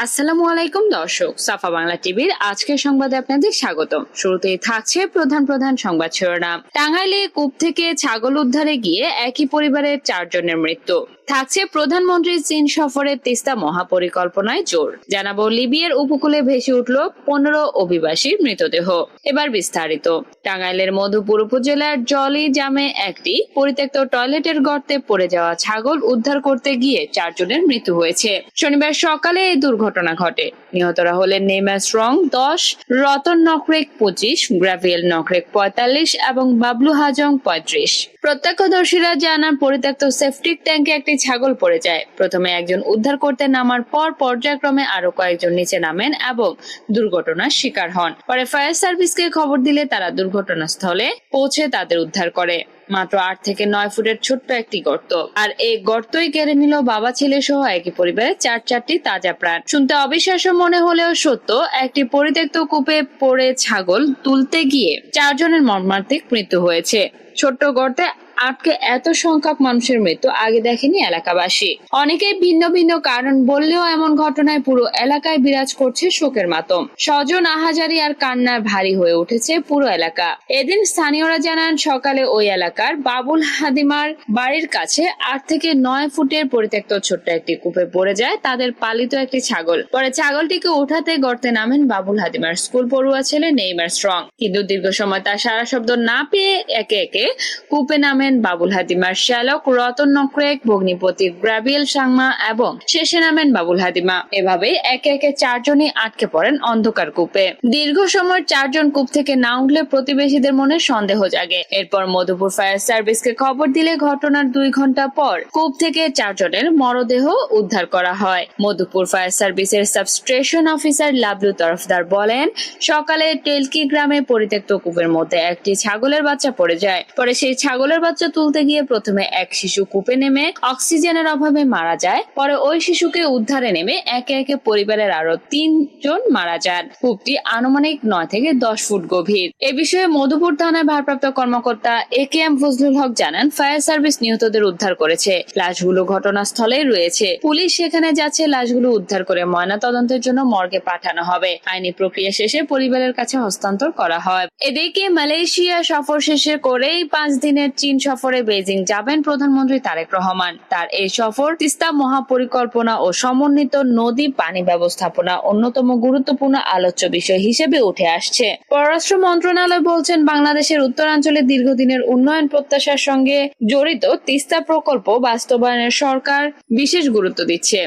আসসালামু আলাইকুম দর্শক, সাফা বাংলা টিভির আজকের সংবাদে আপনাদের স্বাগতম। শুরুতেই থাকছে প্রধান প্রধান সংবাদ শিরোনাম। টাঙ্গাইলে কূপ থেকে ছাগল উদ্ধারে গিয়ে একই পরিবারের 4 জনের মৃত্যু। থাকছে প্রধানমন্ত্রীর চীন সফরের তিস্তা মহাপরিকল্পনায় জোর। জানাবো লিবিয়ার উপকূলে ভেসে উঠল 15 অভিবাসীর মৃতদেহ। এবার বিস্তারিত। টাঙ্গাইলের মধুপুর উপজেলার জলি জামে একটি পরিত্যক্ত টয়লেটের গর্তে পড়ে যাওয়া ছাগল উদ্ধার করতে গিয়ে 4 জনের মৃত্যু হয়েছে। শনিবার সকালে এই দুর্ঘটনা ঘটে। নিহতরা হলেন নেইমার স্ট্রং 10, রতন নকরেক 25, গ্রাভিয়েল নকরেক 45 এবং বাবলু হাজং 35। প্রত্যক্ষদর্শীরা জানান পরিত্যক্ত সেপটিক ট্যাঙ্কে একটি ছাগল পড়ে যায়। প্রথমে একজন উদ্ধার করতে নামার পর পর্যায়ক্রমে আরো কয়েকজন নিচে নামেন এবং দুর্ঘটনার শিকার হন। পরে ফায়ার সার্ভিসকে খবর দিলে তারা দুর্ঘটনাস্থলে পৌঁছে তাদের উদ্ধার করে। মাত্র 8 থেকে 9 ফুটের ছোট্ট একটি গর্ত, আর এই গর্তই কেড়ে নিল বাবা ছেলে সহ একই পরিবারের 4টি তাজা প্রাণ। শুনতে অবিশ্বাস্য মনে হলেও সত্য, একটি পরিত্যক্ত কূপে পড়ে ছাগল তুলতে গিয়ে 4 জনের মর্মান্তিক মৃত্যু হয়েছে। ছোট্ট গর্তে আটকে এত সংখ্যক মানুষের মৃত্যু আগে দেখেনি এলাকাবাসী। অনেকেই ভিন্ন ভিন্ন কারণ বললেও এমন ঘটনায় পুরো এলাকায় বিরাজ করছে শোকের মাতম। স্বজন আহাজারি আর কান্নায় ভারী হয়ে উঠেছে পুরো এলাকা। এদিন স্থানীয়রা জানান সকালে ওই এলাকার বাবুল হাদিমার বাড়ির কাছে 8 থেকে 9 ফুটের পরিত্যক্ত ছোট্ট একটি কূপে পড়ে যায় তাদের পালিত একটি ছাগল। পরে ছাগলটিকে উঠাতে গর্তে নামেন বাবুল হাদিমার স্কুল পড়ুয়া ছেলে নেইমার স্ট্রং, কিন্তু দীর্ঘ সময় তার সারা শব্দ না পেয়ে একে একে কূপে নামেন বাবুল হাদিমার শ্যালক রতন নকরেক, ভগ্নিপতি গ্রাভিয়েল সাংমা এবং শেষে নামেন বাবুল হাদিমা। এভাবে একে একে 4 জনই আটকে পড়েন অন্ধকার কূপে। দীর্ঘ সময় 4 জন কূপ থেকে না উঠলে প্রতিবেশীদের মনে সন্দেহ জাগে। এরপর মধুপুর ফায়ার সার্ভিসকে খবর দিলে ঘটনার 2 ঘন্টা পর কূপ থেকে 4 জনের মরদেহ উদ্ধার করা হয়। মধুপুর ফায়ার সার্ভিসের সাবস্টেশন অফিসার লাবলু তরফদার বলেন, সকালে টেলকি গ্রামে পরিত্যক্ত কূপের মধ্যে একটি ছাগলের বাচ্চা পড়ে যায়। পরে সেই ছাগলের বাচ্চা তুলতে গিয়ে প্রথমে এক শিশু কূপে নেমে অক্সিজেনের অভাবে মারা যায়। পরে ওই শিশুকে উদ্ধারে নেমে একে একে পরিবারের আরো 3 জন মারা যান। কূপটি আনুমানিক 9 থেকে 10 ফুট গভীর। এ বিষয়ে মধুপুর থানার ভারপ্রাপ্ত কর্মকর্তা AKM ফজলুল হক জানান, ফায়ার সার্ভিস নিহতদের উদ্ধার করেছে। লাশগুলো ঘটনাস্থলেই রয়েছে। পুলিশ সেখানে যাচ্ছে। লাশগুলো উদ্ধার করে ময়নাতদন্তের জন্য মর্গে পাঠানো হবে। আইনি প্রক্রিয়া শেষে পরিবারের কাছে হস্তান্তর করা হয়। এদিকে মালয়েশিয়া সফর শেষে করেই 5 দিনের চীন সফরে বেজিং যাবেন প্রধানমন্ত্রী তারেক রহমান। তার এই সফর তিস্তা মহাপরিকল্পনা ও সমন্বিত নদী পানি ব্যবস্থাপনা অন্যতম গুরুত্বপূর্ণ আলোচ্য বিষয় হিসেবে উঠে আসছে। পররাষ্ট্র মন্ত্রণালয় বলছেন, বাংলাদেশের উত্তরাঞ্চলে দীর্ঘদিনের উন্নয়ন প্রত্যাশার সঙ্গে জড়িত তিস্তা প্রকল্প বাস্তবায়নের সরকার বিশেষ গুরুত্ব দিচ্ছে।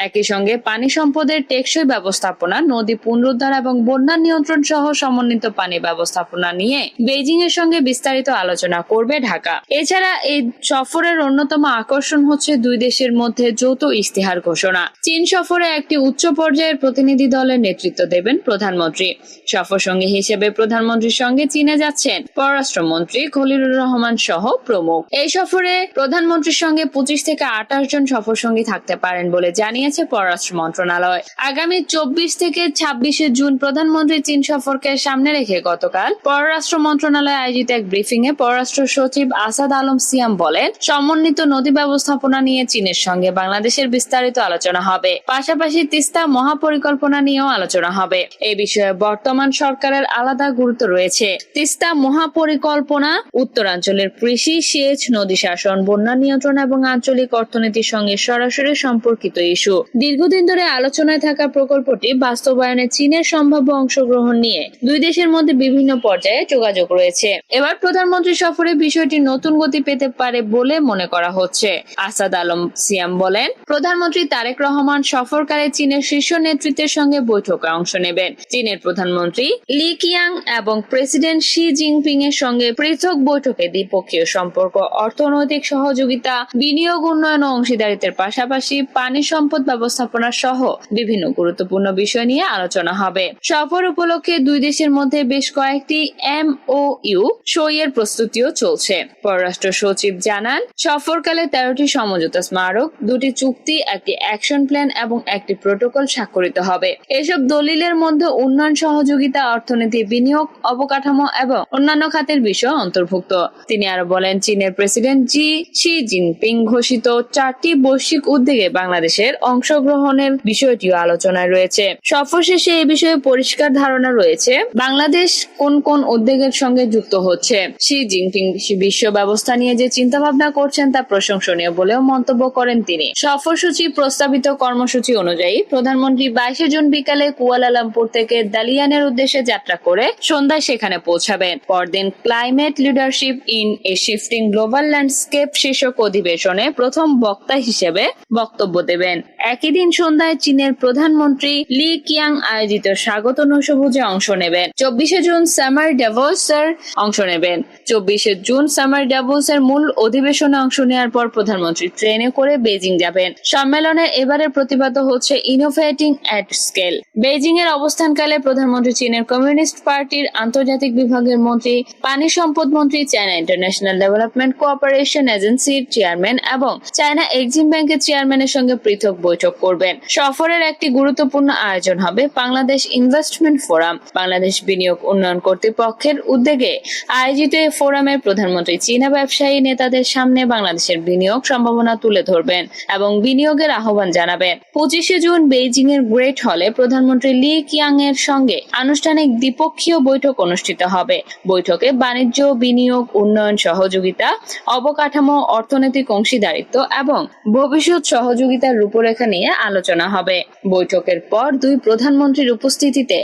একই সঙ্গে পানি সম্পদের টেকসই ব্যবস্থাপনা, নদী পুনরুদ্ধার এবং বন্যা নিয়ন্ত্রণ সহ সমন্বিত পানি ব্যবস্থাপনা নিয়ে বেইজিং এর সঙ্গে বিস্তারিত আলোচনা করবে ঢাকা। এছাড়া এই সফরের অন্যতম আকর্ষণ হচ্ছে 2 দেশের মধ্যে যৌথ ইস্তেহার ঘোষণা। চীন সফরে একটি উচ্চ পর্যায়ের প্রতিনিধি দলের নেতৃত্ব দেবেন প্রধানমন্ত্রী। সফর সঙ্গী হিসেবে প্রধানমন্ত্রীর সঙ্গে চীনে যাচ্ছেন পররাষ্ট্রমন্ত্রী খলিলুর রহমান সহ প্রমুখ। এই সফরে প্রধানমন্ত্রীর সঙ্গে 25 থেকে 28 জন সফর সঙ্গী থাকতে পারেন বলে জানিয়েছে পররাষ্ট্র মন্ত্রণালয়। আগামী 24 থেকে 26 জুন প্রধানমন্ত্রী চীন সফরকে সামনে রেখে গতকাল পররাষ্ট্র মন্ত্রণালয়ে আয়োজিত এক ব্রিফিং এ পররাষ্ট্র সচিব আসাদ আলম সিয়াম বলেন, সমন্বিত নদী ব্যবস্থাপনা নিয়ে চীনের সঙ্গে বাংলাদেশের বিস্তারিত আলোচনা হবে। পাশাপাশি তিস্তা মহাপরিকল্পনা নিয়েও আলোচনা হবে। এই বিষয়ে বর্তমান সরকারের আলাদা গুরুত্ব রয়েছে। তিস্তা মহাপরিকল্পনা উত্তরাঞ্চলের কৃষি, সেচ, নদী শাসন, বন্যা নিয়ন্ত্রণ এবং আঞ্চলিক অর্থনীতির সঙ্গে সরাসরি সম্পর্কিত ইস্যু। দীর্ঘদিন ধরে আলোচনায় থাকা প্রকল্পটি বাস্তবায়নে চীনের সম্ভাব্য অংশগ্রহণ নিয়ে 2 দেশের মধ্যে বিভিন্ন পর্যায়ে যোগাযোগ রয়েছে। এবার প্রধানমন্ত্রী সফরে বিষয়টি নতুন গতি পেতে পারে বলে মনে করা হচ্ছে। আসাদ আলম সিয়াম বলেন, প্রধানমন্ত্রী তারেক রহমান সফরকালে চীনের শীর্ষ নেতৃত্বের সঙ্গে বৈঠকে অংশ নেবেন। চীনের প্রধানমন্ত্রী লি কিয়াং এবং প্রেসিডেন্ট শি জিনপিং এর সঙ্গে পৃথক বৈঠকে দ্বিপক্ষীয় সম্পর্ক, অর্থনৈতিক সহযোগিতা, বিনিয়োগ উন্নয়ন ও অংশীদারিত্বের পাশাপাশি পানি সম্পদ ব্যবস্থাপনা সহ বিভিন্ন গুরুত্বপূর্ণ বিষয় নিয়ে আলোচনা হবে। সফর উপলক্ষে 2 দেশের মধ্যে বেশ কয়েকটি MOU সইয়ের প্রস্তুতিও চলছে। পররাষ্ট্র সচিব জানান, সফরকালে 13টি সমঝোতা স্মারক, 2টি চুক্তি, একটি অ্যাকশন প্ল্যান এবং একটি প্রোটোকল স্বাক্ষরিত হবে। এসব দলিলের মধ্যে উন্নয়ন সহযোগিতা, অর্থনীতি, বিনিয়োগ, অবকাঠামো এবং অন্যান্য খাতের বিষয় অন্তর্ভুক্ত। তিনি আরো বলেন, চীনের প্রেসিডেন্ট শি জিনপিং ঘোষিত 4টি বৈশ্বিক উদ্যোগে বাংলাদেশের অংশগ্রহণের বিষয়টিও আলোচনায় রয়েছে। সফর শেষে এই বিষয়ে পরিষ্কার ধারণা রয়েছে বাংলাদেশ কোন কোন উদ্যোগের সঙ্গে যুক্ত হচ্ছে। শি জিনপিং বিশ্ব ব্যবস্থা নিয়ে যে চিন্তা ভাবনা করছেন তা প্রশংসনীয় বলেও মন্তব্য করেন তিনি। সফরসূচি প্রস্তাবিত কর্মসূচি অনুযায়ী প্রধানমন্ত্রী 22 জুন বিকালে কুয়ালালামপুর থেকে দালিয়ানের উদ্দেশ্যে যাত্রা করে সন্ধ্যায় সেখানে পৌঁছাবেন। পরদিন climate leadership in a shifting global landscape শীর্ষক অধিবেশনে প্রথম বক্তা হিসেবে বক্তব্য দেবেন। একই দিন সন্ধ্যায় চীনের প্রধানমন্ত্রী লি কিয়াং আয়োজিত স্বাগত নৈশভোজে অংশ নেবেন। 24 জুন সামার ড্যাভোসের অংশ নেবেন। 24 জুন সামার ড্যাভোসের মূল অধিবেশনে অংশ নেওয়ার পর প্রধানমন্ত্রী ট্রেনে করে বেজিং যাবেন। সম্মেলনের এবারের প্রতিপাদ্য হচ্ছে ইনোভেটিং এট স্কেল। বেজিং এর অবস্থানকালে প্রধানমন্ত্রী চীনের কমিউনিস্ট পার্টির আন্তর্জাতিক বিভাগের মন্ত্রী, পানি সম্পদ মন্ত্রী, চায়না ইন্টারন্যাশনাল ডেভেলপমেন্ট কোঅপারেশন এজেন্সির চেয়ারম্যান এবং চায়না এক্সিম ব্যাংকের চেয়ারম্যানের সঙ্গে পৃথক বৈঠক করবেন। সফরের একটি গুরুত্বপূর্ণ আয়োজন হবে বাংলাদেশ ইনভেস্টমেন্ট ফোরাম। বাংলাদেশ বিনিয়োগ উন্নয়ন কর্তৃপক্ষের উদ্যোগে আয়োজিত এই ফোরামে প্রধানমন্ত্রী চীনা ব্যবসায়ী নেতাদের সামনে বাংলাদেশের বিনিয়োগ সম্ভাবনা তুলে ধরবেন এবং বিনিয়োগের আহ্বান জানাবেন। 25 জুন বেইজিং এর গ্রেট হলে প্রধানমন্ত্রী লি কিয়াং এর সঙ্গে আনুষ্ঠানিক দ্বিপক্ষীয় বৈঠক অনুষ্ঠিত হবে। বৈঠকে বাণিজ্য, বিনিয়োগ, উন্নয়ন সহযোগিতা, অবকাঠামো, অর্থনৈতিক অংশীদারিত্ব এবং ভবিষ্যৎ সহযোগিতার রূপরেখা নিয়ে আলোচনা হবে। বৈঠকের পর দুই প্রধানমন্ত্রীর উপস্থিতিতে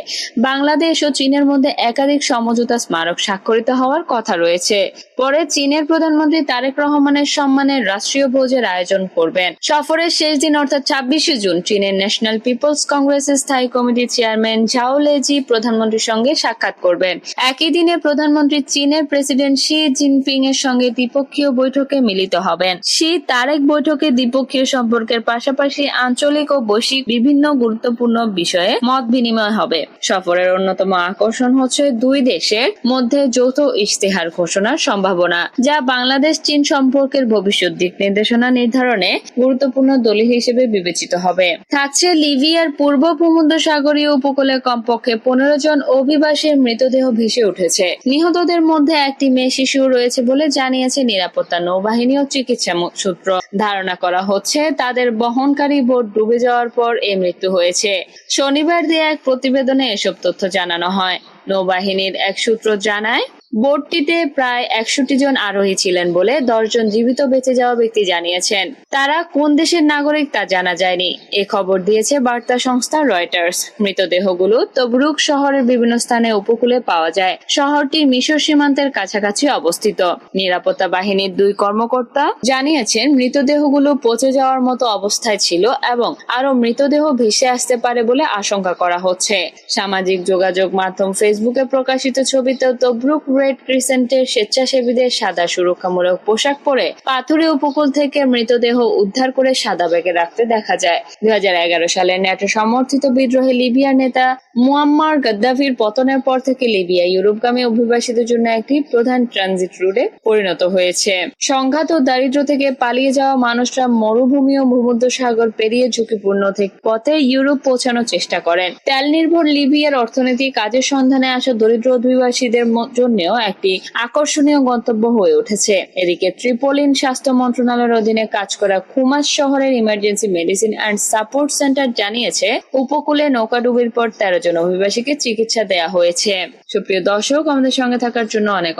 বাংলাদেশ ও চীনের মধ্যে একাধিক সমঝোতা স্মারক স্বাক্ষরিত হওয়ার কথা রয়েছে। পরে চীনের প্রধানমন্ত্রী তারেক রহমানের সম্মানে রাষ্ট্রীয় ভোজের আয়োজন করবেন। সফরের শেষ দিন অর্থাৎ 26 জুন চীনের ন্যাশনাল পিপলস কংগ্রেসের স্থায়ী কমিটির চেয়ারম্যান ঝাও লেজি প্রধানমন্ত্রীর সঙ্গে সাক্ষাৎ করবেন। একই দিনে প্রধানমন্ত্রী চীনের প্রেসিডেন্ট শি জিনপিং এর সঙ্গে দ্বিপক্ষীয় বৈঠকে মিলিত হবেন। শি তারেক বৈঠকে দ্বিপক্ষীয় সম্পর্কের পাশাপাশি আঞ্চলিক ও বৈশ্বিক বিভিন্ন গুরুত্বপূর্ণ বিষয়ে মত বিনিময় হবে। সফরের অন্যতম আকর্ষণ হচ্ছে দুই দেশের মধ্যে যৌথ ইশতেহার ঘোষণার সম্ভাবনা, যা বাংলাদেশ চীন সম্পর্কের ভবিষ্যৎ দিক নির্দেশনা নির্ধারণে গুরুত্বপূর্ণ দলিল হিসেবে বিবেচিত হবে। থাকছে লিবিয়ার পূর্ব ভূমধ্যসাগরীয় উপকূলে কমপক্ষে 15 জন অভিবাসীর মৃতদেহ ভেসে উঠেছে। নিহতদের মধ্যে একটি মেয়ে শিশু রয়েছে বলে জানিয়েছে নিরাপত্তা নৌবাহিনী ও চিকিৎসা সূত্র। ধারণা করা হচ্ছে তাদের বহনকারী বোট ডুবে যাওয়ার পর এই মৃত্যু হয়েছে। শনিবার দেয়া এক প্রতিবেদনে এসব তথ্য জানানো হয়। নৌবাহিনীর এক সূত্র জানায়, বোটটিতে প্রায় 61 জন আরোহী ছিলেন বলে 10 জন জীবিত বেঁচে যাওয়া ব্যক্তি জানিয়েছেন। তারা কোন দেশের নাগরিক তা জানা যায়নি। এ খবর দিয়েছে বার্তা সংস্থা রয়টার্স। মৃতদেহগুলো তবরুক শহরের বিভিন্ন স্থানে উপকূলে পাওয়া যায়। শহরটি মিশর সীমান্তের কাছাকাছি অবস্থিত। নিরাপত্তা বাহিনীর দুই কর্মকর্তা জানিয়েছেন মৃতদেহগুলো পচে যাওয়ার মতো অবস্থায় ছিল এবং আরো মৃতদেহ ভেসে আসতে পারে বলে আশঙ্কা করা হচ্ছে। সামাজিক যোগাযোগ মাধ্যম ফেসবুকে প্রকাশিত ছবিতে তবরুক রেড ক্রিসেন্টের স্বেচ্ছাসেবীদের সাদা সুরক্ষামূলক পোশাক পরে পাথুরে উপকূল থেকে মৃতদেহ উদ্ধার করে সাদা ব্যাগে রাখতে দেখা যায়। 2011 সালে ন্যাটো সমর্থিত বিদ্রোহী লিবিয়ার নেতা মুয়াম্মার গাদ্দাফির পতনের পর থেকে লিবিয়া ইউরোপগামী অভিবাসীদের জন্য একটি প্রধান ট্রানজিট রুটে পরিণত হয়েছে। সংঘাত ও দারিদ্র থেকে পালিয়ে যাওয়া মানুষরা মরুভূমি ও ভূমধ্যসাগর পেরিয়ে ঝুঁকিপূর্ণ পথে ইউরোপ পৌঁছানোর চেষ্টা করেন। তেল নির্ভর লিবিয়ার অর্থনীতি কাজের সন্ধানে আসা দরিদ্র অভিবাসীদের জন্যও একটি আকর্ষণীয় গন্তব্য হয়ে উঠেছে। এদিকে ট্রিপোলিন স্বাস্থ্য মন্ত্রণালয়ের অধীনে কাজ করা খুমাস শহরের emergency medicine and support centre জানিয়েছে, উপকূলে নৌকাডুবির পর 13 জন অভিবাসীকে চিকিৎসা দেয়া হয়েছে। সুপ্রিয় দর্শক, আমাদের সঙ্গে থাকার জন্য অনেক